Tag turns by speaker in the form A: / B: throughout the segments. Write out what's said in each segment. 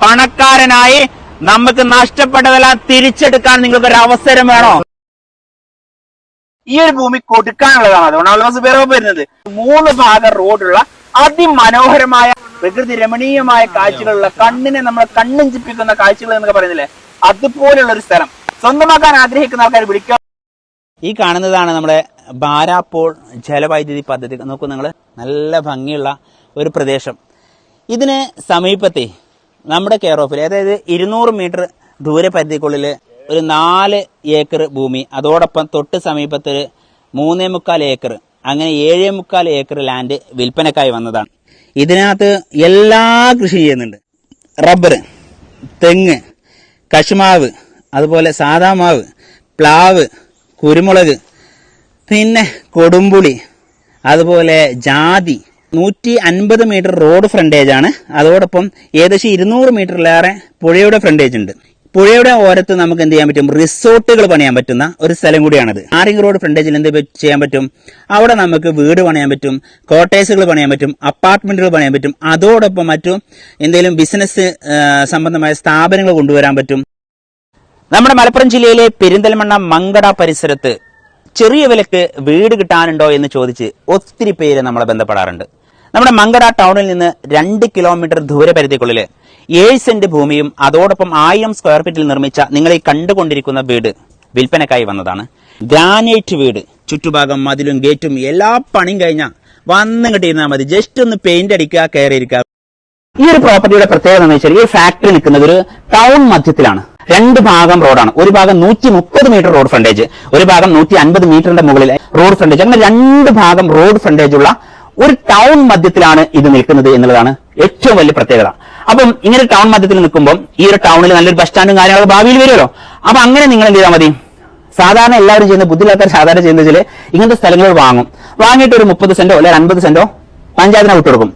A: പണക്കാരനായി നമുക്ക് നഷ്ടപ്പെട്ടതെല്ലാം തിരിച്ചെടുക്കാൻ നിങ്ങൾക്ക് ഒരു അവസരം വേണോ? ഈ ഒരു ഭൂമി കൊടുക്കാനുള്ളതാണ്. അതുകൊണ്ടാണ് വരുന്നത് 3 ഭാഗം റോഡുള്ള അതിമനോഹരമായ പ്രകൃതി രമണീയമായ കാഴ്ചകളുള്ള കണ്ണിനെ നമ്മളെ കണ്ണിഞ്ചിപ്പിക്കുന്ന കാഴ്ചകൾ എന്നൊക്കെ പറയുന്നില്ലേ, അതുപോലുള്ള ഒരു സ്ഥലം സ്വന്തമാക്കാൻ ആഗ്രഹിക്കുന്ന ആൾക്കാർ വിളിക്കുക. ഈ കാണുന്നതാണ് നമ്മുടെ ബാരാപ്പോൾ ജലവൈദ്യുതി പദ്ധതി. നോക്കൂ നിങ്ങൾ, നല്ല ഭംഗിയുള്ള ഒരു പ്രദേശം. ഇതിന് സമീപത്തെ നമ്മുടെ കെയർ ഓഫിൽ, അതായത് 200 മീറ്റർ ദൂരപരിധിക്കുള്ളിൽ ഒരു 4 ഏക്കർ ഭൂമി, അതോടൊപ്പം തൊട്ട് സമീപത്ത് 3.25 ഏക്കർ, അങ്ങനെ 7.25 ഏക്കർ ലാൻഡ് വിൽപ്പനക്കായി വന്നതാണ്. ഇതിനകത്ത് എല്ലാ കൃഷി ചെയ്യുന്നുണ്ട്. റബ്ബർ, തെങ്ങ്, കശുമാവ്, അതുപോലെ സാദാമാവ്, പ്ലാവ്, കുരുമുളക്, പിന്നെ കൊടുമ്പുളി, അതുപോലെ ജാതി. 150 മീറ്റർ റോഡ് ഫ്രണ്ടേജ് ആണ്. അതോടൊപ്പം ഏകദേശം 200 മീറ്ററിലേറെ പുഴയുടെ ഫ്രണ്ടേജ് ഉണ്ട്. പുഴയുടെ ഓരത്ത് നമുക്ക് എന്ത് ചെയ്യാൻ പറ്റും, റിസോർട്ടുകൾ പണിയാൻ പറ്റുന്ന ഒരു സ്ഥലം കൂടിയാണത്. ആറിംഗ് റോഡ് ഫ്രണ്ടേജിൽ എന്ത് ചെയ്യാൻ പറ്റും, അവിടെ നമുക്ക് വീട് പണിയാൻ പറ്റും, കോട്ടേഴ്സുകൾ പണിയാൻ പറ്റും, അപ്പാർട്ട്മെന്റുകൾ പണിയാൻ പറ്റും. അതോടൊപ്പം മറ്റു എന്തെങ്കിലും ബിസിനസ് സംബന്ധമായ സ്ഥാപനങ്ങൾ കൊണ്ടുവരാൻ പറ്റും. നമ്മുടെ മലപ്പുറം ജില്ലയിലെ പെരിന്തൽമണ്ണ മങ്കട പരിസരത്ത് ചെറിയ വിലക്ക് വീട് കിട്ടാനുണ്ടോ എന്ന് ചോദിച്ച് ഒത്തിരി പേര് നമ്മളെ ബന്ധപ്പെടാറുണ്ട്. നമ്മുടെ മങ്കട ടൗണിൽ നിന്ന് 2 കിലോമീറ്റർ ദൂരപരിധിക്കുള്ളിൽ 7 സെന്റ് ഭൂമിയും അതോടൊപ്പം 1000 സ്ക്വയർ ഫീറ്റിൽ നിർമ്മിച്ച നിങ്ങൾ ഈ കണ്ടുകൊണ്ടിരിക്കുന്ന വീട് വിൽപ്പനക്കായി വന്നതാണ്. ഗ്രാനൈറ്റ് വീട്, ചുറ്റുഭാഗം മതിലും ഗേറ്റും എല്ലാ പണിയും കഴിഞ്ഞാൽ വന്നും കിട്ടിയിരുന്നാൽ മതി. ജസ്റ്റ് ഒന്ന് പെയിന്റ് അടിക്കുക, കയറിയിരിക്കുക. ഈ ഒരു പ്രോപ്പർട്ടിയുടെ പ്രത്യേകത എന്ന് വെച്ചാൽ ഈ ഫാക്ടറി നിൽക്കുന്നത് ഒരു ടൗൺ മധ്യത്തിലാണ്. 2 ഭാഗം റോഡാണ്. ഒരു ഭാഗം 130 മീറ്റർ റോഡ് ഫ്രണ്ടേജ്, ഒരു ഭാഗം 150 മീറ്ററിന്റെ മുകളിൽ റോഡ് ഫ്രണ്ടേജ്, അങ്ങനെ 2 ഭാഗം റോഡ് ഫ്രണ്ടേജ് ഉള്ള ഒരു ടൗൺ മധ്യത്തിലാണ് ഇത് നിൽക്കുന്നത് എന്നുള്ളതാണ് ഏറ്റവും വലിയ പ്രത്യേകത. അപ്പം ഇങ്ങനെ ടൗൺ മധ്യത്തിൽ നിൽക്കുമ്പോൾ ഈ ഒരു ടൗണിൽ നല്ലൊരു ബസ് സ്റ്റാൻഡും കാര്യങ്ങളൊക്കെ ഭാവിയിൽ വരുമല്ലോ. അപ്പൊ അങ്ങനെ നിങ്ങൾ എന്ത് ചെയ്താൽ മതി, സാധാരണ എല്ലാവരും ചെയ്യുന്ന ബുദ്ധിയില്ലാത്ത സാധാരണ ചെയ്യുന്ന വെച്ചാൽ ഇങ്ങനത്തെ സ്ഥലങ്ങൾ വാങ്ങിയിട്ട് ഒരു 30 സെന്റോ അല്ലെങ്കിൽ 50 സെന്റോ പഞ്ചായത്തിനെ വിട്ടുകൊടുക്കും.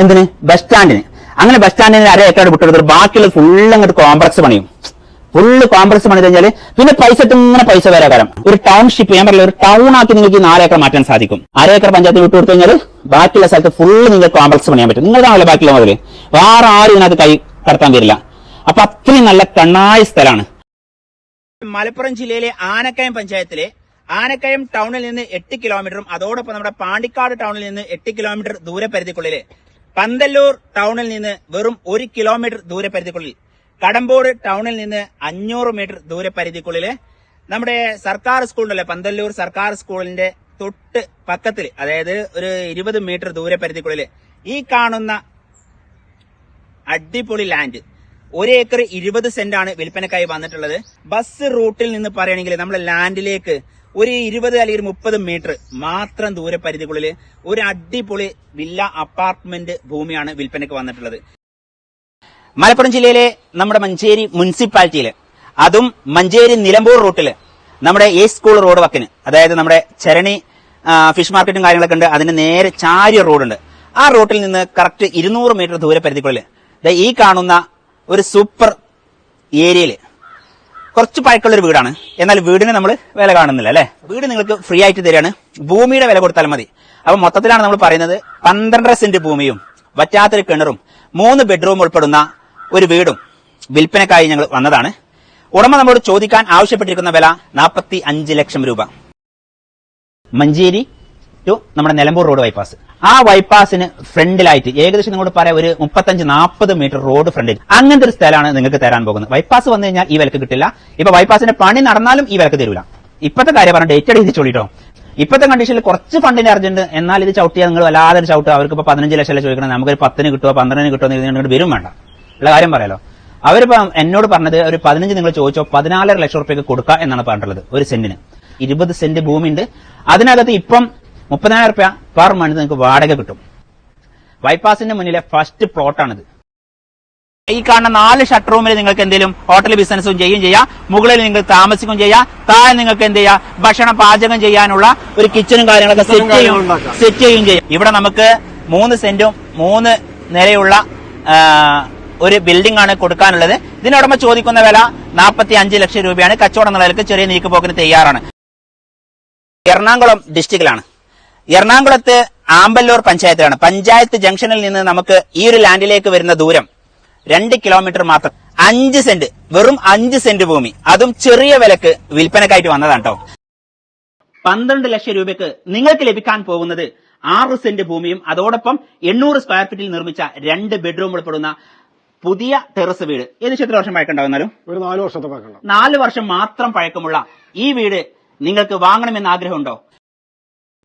A: എന്തിന് ബസ് സ്റ്റാൻഡിന്. അങ്ങനെ ബസ് സ്റ്റാൻഡിന് 1/2 ഏക്കർ വിട്ടുകൊടുത്തിട്ട് ബാക്കിയുള്ള ഫുള്ള് അങ്ങോട്ട് കോംപ്ലക്സ് പണിയും. ഫുള്ള് കോംപ്ലക്സ് പണി കഴിഞ്ഞാൽ പിന്നെ ഇങ്ങനെ പൈസ വരാൻ കാലം ഒരു ടൗൺഷിപ്പ്, ഞാൻ പറഞ്ഞില്ല, ഒരു ടൗൺ ആക്കി നിങ്ങൾക്ക് 4 ഏക്കർ മാറ്റാൻ സാധിക്കും. 1/2 ഏക്കർ പഞ്ചായത്തിൽ വിട്ടുകൊടുത്തു കഴിഞ്ഞാൽ ബാക്കിയുള്ള സ്ഥലത്ത് ഫുള്ള് നിങ്ങൾക്ക് കോംപ്ലക്സ് പണിയാൻ പറ്റും. നിങ്ങളാണല്ലോ ബാക്കിയുള്ള മുതൽ, വേറെ ആരും ഇതിനകത്ത് കൈ കടത്താൻ വരില്ല. അപ്പൊ അത്രയും നല്ല കണ്ണായ സ്ഥലമാണ്. മലപ്പുറം ജില്ലയിലെ ആനക്കയം പഞ്ചായത്തിലെ ആനക്കയം ടൗണിൽ നിന്ന് 8 കിലോമീറ്ററും അതോടൊപ്പം നമ്മുടെ പാണ്ടിക്കാട് ടൗണിൽ നിന്ന് 8 കിലോമീറ്റർ ദൂരപരിധിക്കുള്ളിൽ, പന്തല്ലൂർ ടൗണിൽ നിന്ന് വെറും 1 കിലോമീറ്റർ ദൂരപരിധിക്കുള്ളിൽ, കടമ്പോട് ടൗണിൽ നിന്ന് 500 മീറ്റർ ദൂരപരിധിക്കുള്ളിൽ നമ്മുടെ സർക്കാർ സ്കൂളുണ്ടല്ലോ, പന്തല്ലൂർ സർക്കാർ സ്കൂളിന്റെ തൊട്ട് പക്കത്തിൽ, അതായത് ഒരു 20 മീറ്റർ ദൂരപരിധിക്കുള്ളിൽ ഈ കാണുന്ന അടിപൊളി ലാൻഡ് 1 ഏക്കർ 20 സെന്റ് ആണ് വിൽപ്പനക്കായി വന്നിട്ടുള്ളത്. ബസ് റൂട്ടിൽ നിന്ന് പറയുകയാണെങ്കിൽ നമ്മുടെ ലാൻഡിലേക്ക് ഒരു 20 അല്ലെങ്കിൽ 30 മീറ്റർ മാത്രം ദൂരപരിധിക്കുള്ളിൽ ഒരു അടിപൊളി വില്ല അപ്പാർട്ട്മെന്റ് ഭൂമിയാണ് വിൽപ്പനയ്ക്ക് വന്നിട്ടുള്ളത്. മലപ്പുറം ജില്ലയിലെ നമ്മുടെ മഞ്ചേരി മുനിസിപ്പാലിറ്റിയില്, അതും മഞ്ചേരി നിലമ്പൂർ റൂട്ടില് നമ്മുടെ സ്കൂൾ റോഡ് വക്കിന്, അതായത് നമ്മുടെ ചരണി ഫിഷ് മാർക്കറ്റും കാര്യങ്ങളൊക്കെ ഉണ്ട്, അതിന് നേരെ ചാരിയ റോഡുണ്ട്. ആ റൂട്ടിൽ നിന്ന് കറക്റ്റ് 200 മീറ്റർ ദൂരപരിധിക്കുള്ളിൽ ഈ കാണുന്ന ഒരു സൂപ്പർ ഏരിയയില് കുറച്ച് പഴക്കമുള്ള ഒരു വീടാണ്. എന്നാൽ വീടിന് നമ്മൾ വില കാണുന്നില്ല അല്ലെ. വീട് നിങ്ങൾക്ക് ഫ്രീ ആയിട്ട് തരികയാണ്, ഭൂമിയുടെ വില കൊടുത്താൽ മതി. അപ്പൊ മൊത്തത്തിലാണ് നമ്മൾ പറയുന്നത് 12 സെന്റ് ഭൂമിയും വറ്റാത്തൊരു കിണറും 3 ബെഡ്റൂം ഉൾപ്പെടുന്ന ഒരു വീടും വിൽപ്പനക്കായി ഞങ്ങൾ വന്നതാണ്. ഉടമ നമ്മോട് ചോദിക്കാൻ ആവശ്യപ്പെട്ടിരിക്കുന്ന വില 45 ലക്ഷം രൂപ. മഞ്ചേരി ടു നമ്മുടെ നിലമ്പൂർ റോഡ് ബൈപ്പാസ്, ആ ബൈപ്പാസിന് ഫ്രണ്ടിലായിട്ട് ഏകദേശം നിങ്ങളോട് പറയാം ഒരു 35-40 മീറ്റർ റോഡ് ഫ്രണ്ടിൽ അങ്ങനത്തെ ഒരു സ്ഥലമാണ് നിങ്ങൾക്ക് തരാൻ പോകുന്നത്. ബൈപ്പാസ് വന്നു കഴിഞ്ഞാൽ ഈ വിലക്ക് കിട്ടില്ല. ഇപ്പൊ ബൈപ്പാസിന്റെ പണി നടന്നാലും ഈ വിലക്ക് തരൂല. ഇപ്പത്തെ കാര്യം പറഞ്ഞ ഡേറ്റ് എഴുതി ചോളിട്ടോ. ഇപ്പോഴത്തെ കണ്ടീഷനിൽ കുറച്ച് ഫണ്ടിന് അർജന്റ്, എന്നാൽ ഇത് ചവിട്ടിയാൽ നിങ്ങൾ വല്ലാതെ ചവിട്ടുക. അവർക്ക് ഇപ്പൊ 15 ലക്ഷം ചോദിക്കണം, നമുക്കൊരു 10 കിട്ടുമോ 12 കിട്ടുമോ എന്ന് വരും വേണ്ട ഉള്ള കാര്യം പറയാലോ. അവരിപ്പോ എന്നോട് പറഞ്ഞത് ഒരു 15 നിങ്ങൾ ചോദിച്ചോ 14.5 ലക്ഷം റുപ്യക്ക് കൊടുക്കുക എന്നാണ് പറഞ്ഞിട്ടുള്ളത്. ഒരു സെന്റിന് 20 സെന്റ് ഭൂമി ഉണ്ട്. അതിനകത്ത് ഇപ്പം 30,000 റുപ്യ പെർ മന്ത് നിങ്ങൾക്ക് വാടക കിട്ടും. ബൈപ്പാസിന്റെ മുന്നിലെ ഫസ്റ്റ് പ്ലോട്ടാണിത്. ഈ കാണുന്ന 4 ഷട്ടർ റൂമിൽ നിങ്ങൾക്ക് എന്തെങ്കിലും ഹോട്ടൽ ബിസിനസ്സും ചെയ്യും ചെയ്യാം, മുകളിൽ നിങ്ങൾക്ക് താമസിക്കുകയും ചെയ്യാം, താഴെ നിങ്ങൾക്ക് എന്ത് ചെയ്യാം ഭക്ഷണം പാചകം ചെയ്യാനുള്ള ഒരു കിച്ചണും കാര്യങ്ങളൊക്കെ സെറ്റ് ചെയ്യും ചെയ്യാം. ഇവിടെ നമുക്ക് 3 സെന്റും 3 നിലയുള്ള ഒരു ബിൽഡിംഗ് ആണ് കൊടുക്കാനുള്ളത്. ഇതിനുടമ ചോദിക്കുന്ന വില 45 ലക്ഷം രൂപയാണ്. കച്ചവട നിലയിലേക്ക് ചെറിയ നീക്കുപോക്കിന് തയ്യാറാണ്. എറണാകുളം ഡിസ്ട്രിക്റ്റിലാണ്. എറണാകുളത്ത് ആമ്പല്ലൂർ പഞ്ചായത്തിലാണ്. പഞ്ചായത്ത് ജംഗ്ഷനിൽ നിന്ന് നമുക്ക് ഈ ഒരു ലാൻഡിലേക്ക് വരുന്ന ദൂരം 2 കിലോമീറ്റർ മാത്രം 5 സെന്റ്, വെറും 5 സെന്റ് ഭൂമി, അതും ചെറിയ വിലക്ക് വിൽപ്പനക്കായിട്ട് വന്നതാണ് കേട്ടോ. 12 ലക്ഷം രൂപയ്ക്ക് നിങ്ങൾക്ക് ലഭിക്കാൻ പോകുന്നത് 6 സെന്റ് ഭൂമിയും അതോടൊപ്പം 800 സ്ക്വയർ ഫീറ്റിൽ നിർമ്മിച്ച 2 ബെഡ്റൂം ഉൾപ്പെടുന്ന പുതിയ ടെറസ് വീട്. ഏകദേശം എത്ര വർഷം പഴക്കമുണ്ടാവുന്നാലും?
B: ഒരു 4 വർഷത്തെ പഴക്കം.
A: 4 വർഷം മാത്രം പഴക്കമുള്ള ഈ വീട് നിങ്ങൾക്ക് വാങ്ങണമെന്ന് ആഗ്രഹമുണ്ടോ?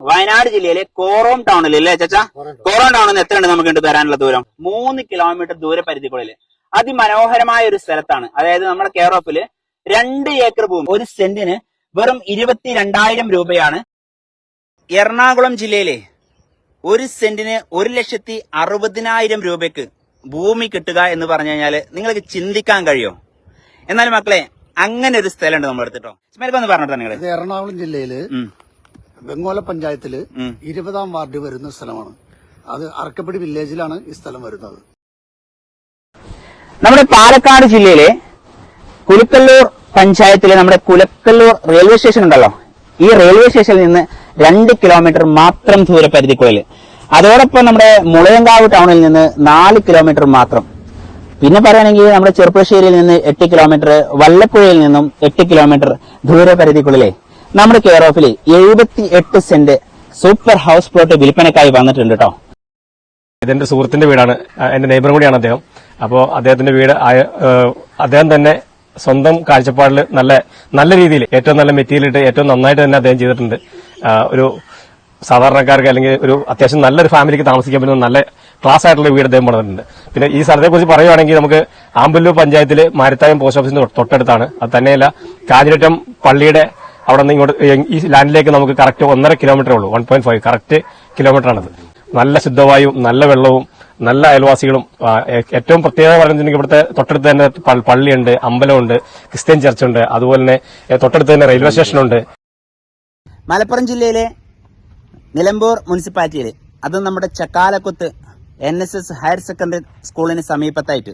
A: വയനാട് ജില്ലയിലെ കോറോം ടൗണിൽ അല്ലേ ചച്ചാ? കോറോം ടൗണിൽ നിന്ന് എത്രയുണ്ട് നമുക്ക് വരാനുള്ള ദൂരം? 3 കിലോമീറ്റർ ദൂരപരിധിക്കുള്ളിൽ അതിമനോഹരമായ ഒരു സ്ഥലത്താണ്. അതായത് നമ്മുടെ കെയർ ഓഫില് 2 ഏക്കർ ഭൂമി, 1 സെന്റിന് വെറും 22,000 രൂപയാണ്. എറണാകുളം ജില്ലയിലെ 1 സെന്റിന് 1,60,000 രൂപയ്ക്ക് ഭൂമി കിട്ടുക എന്ന് പറഞ്ഞു കഴിഞ്ഞാൽ നിങ്ങൾക്ക് ചിന്തിക്കാൻ കഴിയോ? എന്നാലും മക്കളെ, അങ്ങനെ ഒരു സ്ഥലമുണ്ട് നമ്മൾ എടുത്തിട്ടോ. സ്മരിക്കൊന്ന് പറഞ്ഞിട്ടോ നിങ്ങൾ.
B: എറണാകുളം ജില്ലയില് വെങ്ങോല പഞ്ചായത്തില് 20-ാം വാർഡ് വരുന്ന സ്ഥലമാണ്. അത് അറക്കപ്പടി വില്ലേജിലാണ് ഈ സ്ഥലം വരുന്നത്.
A: നമ്മുടെ പാലക്കാട് ജില്ലയിലെ കുലുക്കല്ലൂർ പഞ്ചായത്തിലെ നമ്മുടെ കുലക്കല്ലൂർ റെയിൽവേ സ്റ്റേഷൻ ഉണ്ടല്ലോ, ഈ റെയിൽവേ സ്റ്റേഷനിൽ നിന്ന് 2 കിലോമീറ്റർ മാത്രം ദൂരപരിധിക്കുള്ളിൽ, അതോടൊപ്പം നമ്മുടെ മുളയങ്കാവ് ടൗണിൽ നിന്ന് 4 കിലോമീറ്റർ മാത്രം. പിന്നെ പറയുകയാണെങ്കിൽ നമ്മുടെ ചെറുപ്പശ്ശേരിയിൽ നിന്ന് 8 കിലോമീറ്റർ, വല്ലപ്പുഴയിൽ നിന്നും 8 കിലോമീറ്റർ ദൂരപരിധിക്കുള്ളിലെ നമ്മുടെ കെയർ ഓഫിൽ 78 സെന്റ് സൂപ്പർ ഹൗസ് പ്ലോട്ട് വിൽപ്പനക്കായി വന്നിട്ടുണ്ട് കേട്ടോ.
C: ഇതെന്റെ സുഹൃത്തിന്റെ വീടാണ്, എന്റെ നെയ്ബറും കൂടിയാണ് അദ്ദേഹം. അപ്പോൾ അദ്ദേഹത്തിന്റെ വീട് അദ്ദേഹം തന്നെ സ്വന്തം കാഴ്ചപ്പാടിൽ നല്ല രീതിയിൽ ഏറ്റവും നല്ല മെറ്റീരിയൽ ഇട്ട് ഏറ്റവും നന്നായിട്ട് തന്നെ അദ്ദേഹം ചെയ്തിട്ടുണ്ട്. ഒരു സാധാരണക്കാർക്ക് അല്ലെങ്കിൽ ഒരു അത്യാവശ്യം നല്ലൊരു ഫാമിലിക്ക് താമസിക്കാൻ പറ്റുന്ന നല്ല ക്ലാസ് ആയിട്ടുള്ള വീട് അദ്ദേഹം പണിതിട്ടുണ്ട്. പിന്നെ ഈ സ്ഥലത്തെക്കുറിച്ച് പറയുകയാണെങ്കിൽ നമുക്ക് ആമ്പല്ലൂർ പഞ്ചായത്തില് മാരിത്തായം പോസ്റ്റ് ഓഫീസിന്റെ തൊട്ടടുത്താണ്. അത് തന്നെയല്ല, കാഞ്ഞിരറ്റം പള്ളിയുടെ അവിടെ നിന്ന് ഇങ്ങോട്ട് ഈ ലാൻഡിലേക്ക് നമുക്ക് കറക്റ്റ് 1.5 കിലോമീറ്റർ ഉള്ളൂ. 1.5 കറക്റ്റ് കിലോമീറ്റർ ആണത്. നല്ല ശുദ്ധവായുവും നല്ല വെള്ളവും നല്ല അയൽവാസികളും. ഏറ്റവും പ്രത്യേകത പറയുന്നുണ്ടെങ്കിൽ ഇവിടുത്തെ തൊട്ടടുത്ത് തന്നെ പള്ളിയുണ്ട്, അമ്പലമുണ്ട്, ക്രിസ്ത്യൻ ചർച്ചുണ്ട്, അതുപോലെ തന്നെ തൊട്ടടുത്ത് തന്നെ റെയിൽവേ സ്റ്റേഷനുണ്ട്.
A: മലപ്പുറം ജില്ലയിലെ നിലമ്പൂർ മുനിസിപ്പാലിറ്റിയില്, അത് നമ്മുടെ ചക്കാലക്കുത്ത് NSS ഹയർ സെക്കൻഡറി സ്കൂളിന് സമീപത്തായിട്ട്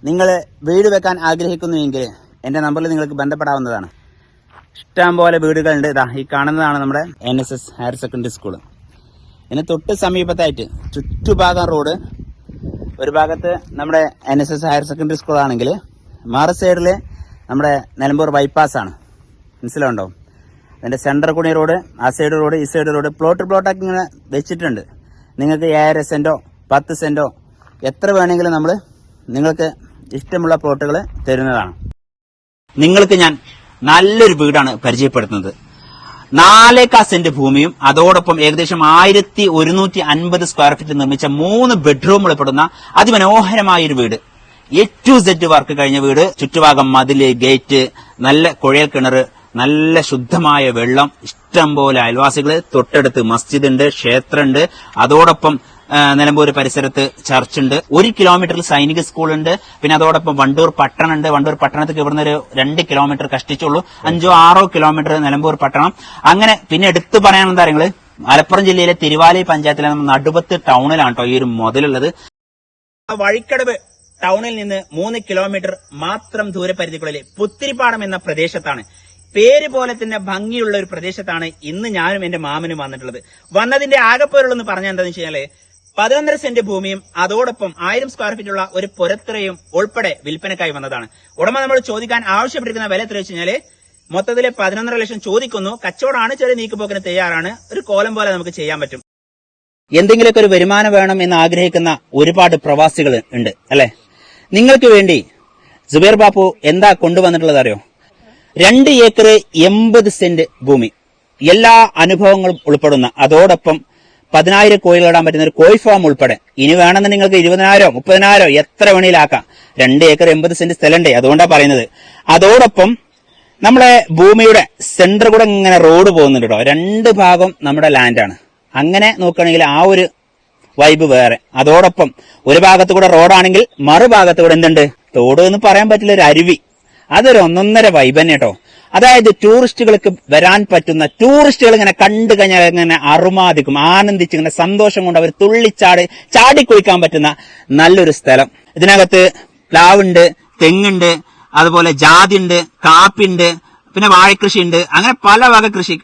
A: നിങ്ങൾ വീട് വെക്കാൻ ആഗ്രഹിക്കുന്നുവെങ്കിൽ എന്റെ നമ്പറിൽ നിങ്ങൾക്ക് ബന്ധപ്പെടാവുന്നതാണ്. ഇഷ്ടംപോലെ വീടുകളുണ്ട്. ഇതാ ഈ കാണുന്നതാണ് നമ്മുടെ NSS ഹയർ സെക്കൻഡറി സ്കൂൾ. ഇതിന് തൊട്ട് സമീപത്തായിട്ട് ചുറ്റുഭാഗം റോഡ്, ഒരു ഭാഗത്ത് നമ്മുടെ NSS ഹയർ സെക്കൻഡറി സ്കൂൾ ആണെങ്കിൽ മറു സൈഡില് നമ്മുടെ നിലമ്പൂർ ബൈപ്പാസ് ആണ്. മനസ്സിലുണ്ടോ? അതിന്റെ സെന്റർ കൂടി റോഡ്, ആ സൈഡ് റോഡ്, ഈ സൈഡ് റോഡ്, പ്ലോട്ടാക്കി ഇങ്ങനെ വെച്ചിട്ടുണ്ട്. നിങ്ങൾക്ക് 7 സെന്റോ 10 സെന്റോ എത്ര വേണമെങ്കിലും നമ്മൾ നിങ്ങൾക്ക് ഇഷ്ടമുള്ള പ്ലോട്ടുകൾ തരുന്നതാണ്. നിങ്ങൾക്ക് ഞാൻ നല്ലൊരു വീടാണ് പരിചയപ്പെടുത്തുന്നത്. 4 സെന്റ് ഭൂമിയും അതോടൊപ്പം ഏകദേശം 1150 സ്ക്വയർ ഫീറ്റ് നിർമ്മിച്ച 3 ബെഡ്റൂം ഉൾപ്പെടുന്ന അതിമനോഹരമായ ഒരു വീട്. A to Z വർക്ക് കഴിഞ്ഞ വീട്. ചുറ്റുഭാഗം മതില്, ഗേറ്റ്, നല്ല കുഴൽ കിണർ, നല്ല ശുദ്ധമായ വെള്ളം, ഇഷ്ടം പോലെ അയൽവാസികള്, തൊട്ടടുത്ത് മസ്ജിദ് ഉണ്ട്, ക്ഷേത്രമുണ്ട്, അതോടൊപ്പം നിലമ്പൂർ പരിസരത്ത് ചർച്ചുണ്ട്, 1 കിലോമീറ്ററിൽ സൈനിക സ്കൂളുണ്ട്, പിന്നെ അതോടൊപ്പം വണ്ടൂർ പട്ടണമുണ്ട്. വണ്ടൂർ പട്ടണത്തേക്ക് ഇവിടുന്ന് ഒരു 2 കിലോമീറ്റർ കഷ്ടിച്ചുള്ളൂ, 5-6 കിലോമീറ്റർ നിലമ്പൂർ പട്ടണം. അങ്ങനെ പിന്നെ എടുത്തു പറയാനുള്ള കാര്യങ്ങള്, മലപ്പുറം ജില്ലയിലെ തിരുവാലി പഞ്ചായത്തിലെ നടുവത്ത് ടൗണിലാണ് കേട്ടോ ഈ ഒരു മുതലുള്ളത്. വഴിക്കടവ് ടൗണിൽ നിന്ന് 3 കിലോമീറ്റർ മാത്രം ദൂരപരിധിക്കുള്ളിൽ പുത്തിരിപ്പാടം എന്ന പ്രദേശത്താണ്, പേര് പോലെ തന്നെ ഭംഗിയുള്ള ഒരു പ്രദേശത്താണ് ഇന്ന് ഞാനും എന്റെ മാമനും വന്നിട്ടുള്ളത്. വന്നതിന്റെ ആകെപ്പോരുള്ളെന്ന് പറഞ്ഞാൽ എന്താണെന്ന് വെച്ച് കഴിഞ്ഞാല് 11 സെന്റ് ഭൂമിയും അതോടൊപ്പം 1000 സ്ക്വയർ ഫീറ്റുള്ള ഒരു പുരത്രയും ഉൾപ്പെടെ വിൽപ്പനക്കായി വന്നതാണ്. ഉടമ നമ്മൾ ചോദിക്കാൻ ആവശ്യപ്പെട്ടിരിക്കുന്ന വില എത്ര വെച്ച് കഴിഞ്ഞാല് മൊത്തത്തില് 11.5 ലക്ഷം ചോദിക്കുന്നു. കച്ചവടമാണ്, ചെറിയ നീക്കുപോക്കിന് തയ്യാറാണ്. ഒരു കോലം പോലെ നമുക്ക് ചെയ്യാൻ പറ്റും. എന്തെങ്കിലുമൊക്കെ ഒരു വരുമാനം വേണം എന്ന് ആഗ്രഹിക്കുന്ന ഒരുപാട് പ്രവാസികൾ ഉണ്ട് അല്ലെ? നിങ്ങൾക്ക് വേണ്ടി സുബൈർ ബാപ്പു എന്താ കൊണ്ടുവന്നിട്ടുള്ളത് അറിയോ? 2 ഏക്കർ 80 സെന്റ് ഭൂമി, എല്ലാ അനുഭവങ്ങളും ഉൾപ്പെടുന്ന, അതോടൊപ്പം 10,000 കോഴികൾ ഇടാൻ പറ്റുന്ന ഒരു കോഴി ഫാം ഉൾപ്പെടെ. ഇനി വേണമെന്ന് നിങ്ങൾക്ക് 20,000 30,000 എത്ര വേണേലാക്കാം. 2 ഏക്കർ 80 സെന്റ് സ്ഥലമുണ്ട്, അതുകൊണ്ടാണ് പറയുന്നത്. അതോടൊപ്പം നമ്മളെ ഭൂമിയുടെ സെന്റർ കൂടെ ഇങ്ങനെ റോഡ് പോകുന്നുണ്ട് കേട്ടോ. 2 ഭാഗം നമ്മുടെ ലാൻഡാണ്. അങ്ങനെ നോക്കുകയാണെങ്കിൽ ആ ഒരു വൈബ് വേറെ. അതോടൊപ്പം ഒരു ഭാഗത്ത് കൂടെ റോഡാണെങ്കിൽ മറുഭാഗത്ത് കൂടെ എന്തുണ്ട്? തോട് എന്ന് പറയാൻ പറ്റില്ല, ഒരു അരുവി. അതൊരു 1.5 വൈബ് തന്നെ കേട്ടോ. അതായത് ടൂറിസ്റ്റുകൾക്ക് വരാൻ പറ്റുന്ന, ടൂറിസ്റ്റുകൾ ഇങ്ങനെ കണ്ടു കഴിഞ്ഞാൽ ഇങ്ങനെ അറുമാദിക്കും, ആനന്ദിച്ച് ഇങ്ങനെ സന്തോഷം കൊണ്ട് അവർ ചാടിക്കുളിക്കാൻ പറ്റുന്ന നല്ലൊരു സ്ഥലം. ഇതിനകത്ത് പ്ലാവുണ്ട്, തെങ്ങുണ്ട്, അതുപോലെ ജാതി ഉണ്ട്, കാപ്പിണ്ട്, പിന്നെ വാഴക്കൃഷി ഉണ്ട്. അങ്ങനെ പല വക കൃഷി.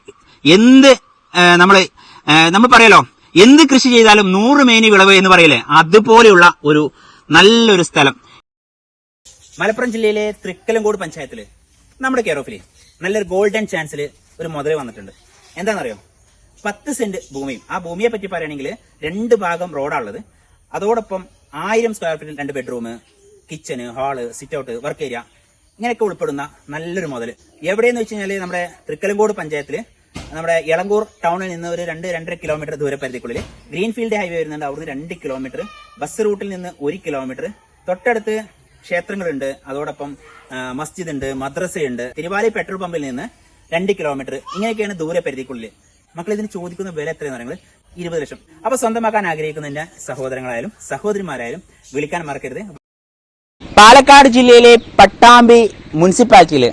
A: എന്ത് നമ്മൾ പറയലോ, എന്ത് കൃഷി ചെയ്താലും 100 മേനി വിളവ് എന്ന് പറയില്ലേ, അതുപോലെയുള്ള ഒരു നല്ലൊരു സ്ഥലം. മലപ്പുറം ജില്ലയിലെ തൃക്കലങ്കോട് പഞ്ചായത്തില് നമ്മുടെ കെയർ ഓഫില് നല്ലൊരു ഗോൾഡൻ ചാൻസിൽ ഒരു മുതൽ വന്നിട്ടുണ്ട്. എന്താണെന്നറിയോ? 10 സെന്റ് ഭൂമിയും. ആ ഭൂമിയെ പറ്റി പറയുകയാണെങ്കിൽ 2 ഭാഗം റോഡാണുള്ളത്. അതോടൊപ്പം 1000 സ്ക്വയർ ഫീറ്റിൽ 2 bedroom, kitchen, hall, sit out, work area ഇങ്ങനെയൊക്കെ ഉൾപ്പെടുന്ന നല്ലൊരു മുതൽ. എവിടെയെന്ന് വെച്ച് കഴിഞ്ഞാൽ നമ്മുടെ തൃക്കലങ്കോട് പഞ്ചായത്തില് നമ്മുടെ എളങ്കൂർ ടൗണിൽ നിന്ന് ഒരു 2-2.5 കിലോമീറ്റർ ദൂരപരിധിക്കുള്ളിൽ ഗ്രീൻഫീൽഡ് ഹൈവേ വരുന്നുണ്ട്. അവിടുന്ന് 2 കിലോമീറ്റർ, ബസ് റൂട്ടിൽ നിന്ന് 1 കിലോമീറ്റർ, തൊട്ടടുത്ത് ക്ഷേത്രങ്ങളുണ്ട്, അതോടൊപ്പം മസ്ജിദ് ഉണ്ട്, മദ്രസയുണ്ട്. തിരുവാലി പെട്രോൾ പമ്പിൽ നിന്ന് 2 കിലോമീറ്റർ. ഇങ്ങനെയൊക്കെയാണ് ദൂരപരിധിക്കുള്ളിൽ. മക്കൾ ഇതിന് ചോദിക്കുന്ന വില എത്രയെന്ന് പറയുന്നത് 20 ലക്ഷം. അപ്പൊ സ്വന്തമാക്കാൻ ആഗ്രഹിക്കുന്നതിന്റെ സഹോദരങ്ങളായാലും സഹോദരിമാരായാലും വിളിക്കാൻ മറക്കരുത്. പാലക്കാട് ജില്ലയിലെ പട്ടാമ്പി മുനിസിപ്പാലിറ്റിയില്,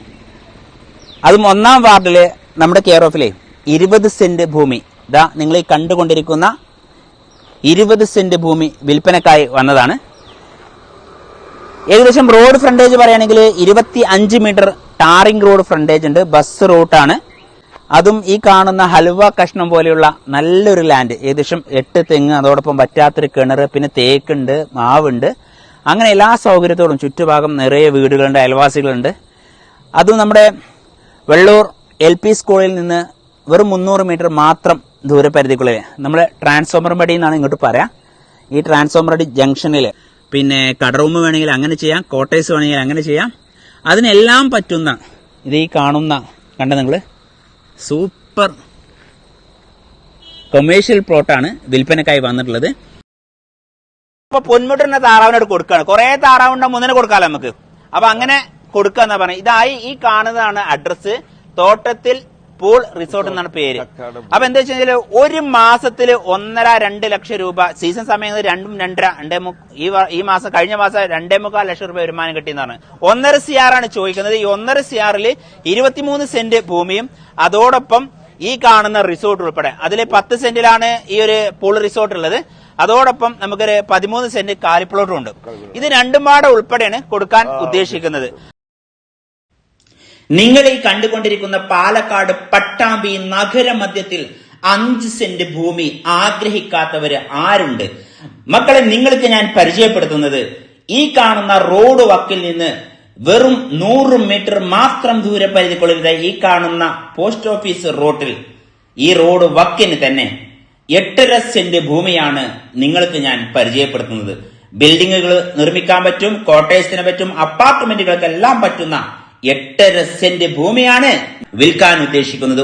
A: അതും 1-ാം വാർഡില് നമ്മുടെ കെയർ ഓഫിലെ 20 സെന്റ് ഭൂമി, ഇതാ നിങ്ങൾ ഈ കണ്ടുകൊണ്ടിരിക്കുന്ന 20 സെന്റ് ഭൂമി വിൽപ്പനക്കായി വന്നതാണ്. ഏകദേശം റോഡ് ഫ്രണ്ടേജ് പറയുകയാണെങ്കിൽ 25 മീറ്റർ ടാറിംഗ് റോഡ് ഫ്രണ്ടേജ് ഉണ്ട്. ബസ് റൂട്ടാണ്. അതും ഈ കാണുന്ന ഹൽവ കഷ്ണം പോലെയുള്ള നല്ലൊരു ലാൻഡ്. ഏകദേശം 8 തെങ്ങ്, അതോടൊപ്പം പറ്റാത്തൊരു കിണർ, പിന്നെ തേക്കുണ്ട്, മാവുണ്ട്. അങ്ങനെ എല്ലാ സൗകര്യത്തോടും ചുറ്റുഭാഗം നിറയെ വീടുകളുണ്ട്, അയൽവാസികളുണ്ട്. അതും നമ്മുടെ വെള്ളൂർ LP സ്കൂളിൽ നിന്ന് വെറും 300 മീറ്റർ മാത്രം ദൂരപരിധിക്കുള്ളിൽ നമ്മുടെ ട്രാൻസ്ഫോമർ പടി എന്നാണ് ഇങ്ങോട്ട് പറയാം. ഈ ട്രാൻസ്ഫോമർ പടി ജംഗ്ഷനിൽ പിന്നെ കടറൂം വേണമെങ്കിൽ അങ്ങനെ ചെയ്യാം, ക്വാർട്ടേഴ്സ് വേണമെങ്കിൽ അങ്ങനെ ചെയ്യാം. അതിനെല്ലാം പറ്റുന്ന ഇത് ഈ കാണുന്ന കണ്ട നിങ്ങൾ സൂപ്പർ കൊമേഴ്ഷ്യൽ പ്ലോട്ടാണ് വിൽപ്പനക്കായി വന്നിട്ടുള്ളത്. അപ്പൊ പൊന്മുട്ടറിന്റെ താറാവിനോട് കൊടുക്കുകയാണ്. കുറെ താറാവുണ്ട മുന്നിനെ കൊടുക്കാമല്ലോ നമുക്ക്. അപ്പൊ അങ്ങനെ കൊടുക്കാന്നാ പറഞ്ഞത്. ഇതായി ഈ കാണുന്നതാണ് അഡ്രസ്. തോട്ടത്തിൽ പൂൾ റിസോർട്ട് എന്നാണ് പേര്. അപ്പൊ എന്താ വെച്ച് കഴിഞ്ഞാൽ ഒരു മാസത്തില് 1.5-2 ലക്ഷം രൂപ, സീസൺ സമയത്ത് 2-2.5 ഈ മാസം കഴിഞ്ഞ മാസം 2.25 ലക്ഷം രൂപ വരുമാനം കിട്ടിയെന്നാണ്. 1.5 CR ചോദിക്കുന്നത്. ഈ 1.5 CR 23 സെന്റ് ഭൂമിയും അതോടൊപ്പം ഈ കാണുന്ന റിസോർട്ട് ഉൾപ്പെടെ അതിൽ 10 സെന്റിലാണ് ഈ ഒരു പൂൾ റിസോർട്ട് ഉള്ളത്. അതോടൊപ്പം നമുക്കൊരു 13 സെന്റ് കാലിപ്ലോട്ടും ഉണ്ട്. ഇത് രണ്ടും പാടെ ഉൾപ്പെടെയാണ് കൊടുക്കാൻ ഉദ്ദേശിക്കുന്നത്. നിങ്ങൾ ഈ കണ്ടുകൊണ്ടിരിക്കുന്ന പാലക്കാട് പട്ടാമ്പി നഗരമധ്യത്തിൽ 5 സെന്റ് ഭൂമി ആഗ്രഹിക്കാത്തവര് ആരുണ്ട്? മക്കളെ, നിങ്ങൾക്ക് ഞാൻ പരിചയപ്പെടുത്തുന്നത് ഈ കാണുന്ന റോഡ് വക്കിൽ നിന്ന് വെറും 100 മീറ്റർ മാത്രം ദൂരപരിധിക്കുള്ളിൽ ഈ കാണുന്ന പോസ്റ്റ് ഓഫീസ് റോഡിൽ ഈ റോഡ് വക്കിന് തന്നെ 8.5 സെന്റ് ഭൂമിയാണ് നിങ്ങൾക്ക് ഞാൻ പരിചയപ്പെടുത്തുന്നത്. ബിൽഡിങ്ങുകൾ നിർമ്മിക്കാൻ പറ്റും, ക്വാർട്ടേഴ്സിന് പറ്റും, അപ്പാർട്ട്മെന്റുകൾക്കെല്ലാം പറ്റുന്ന 8.5 സെന്റ് ഭൂമിയാണ് വിൽക്കാൻ ഉദ്ദേശിക്കുന്നത്.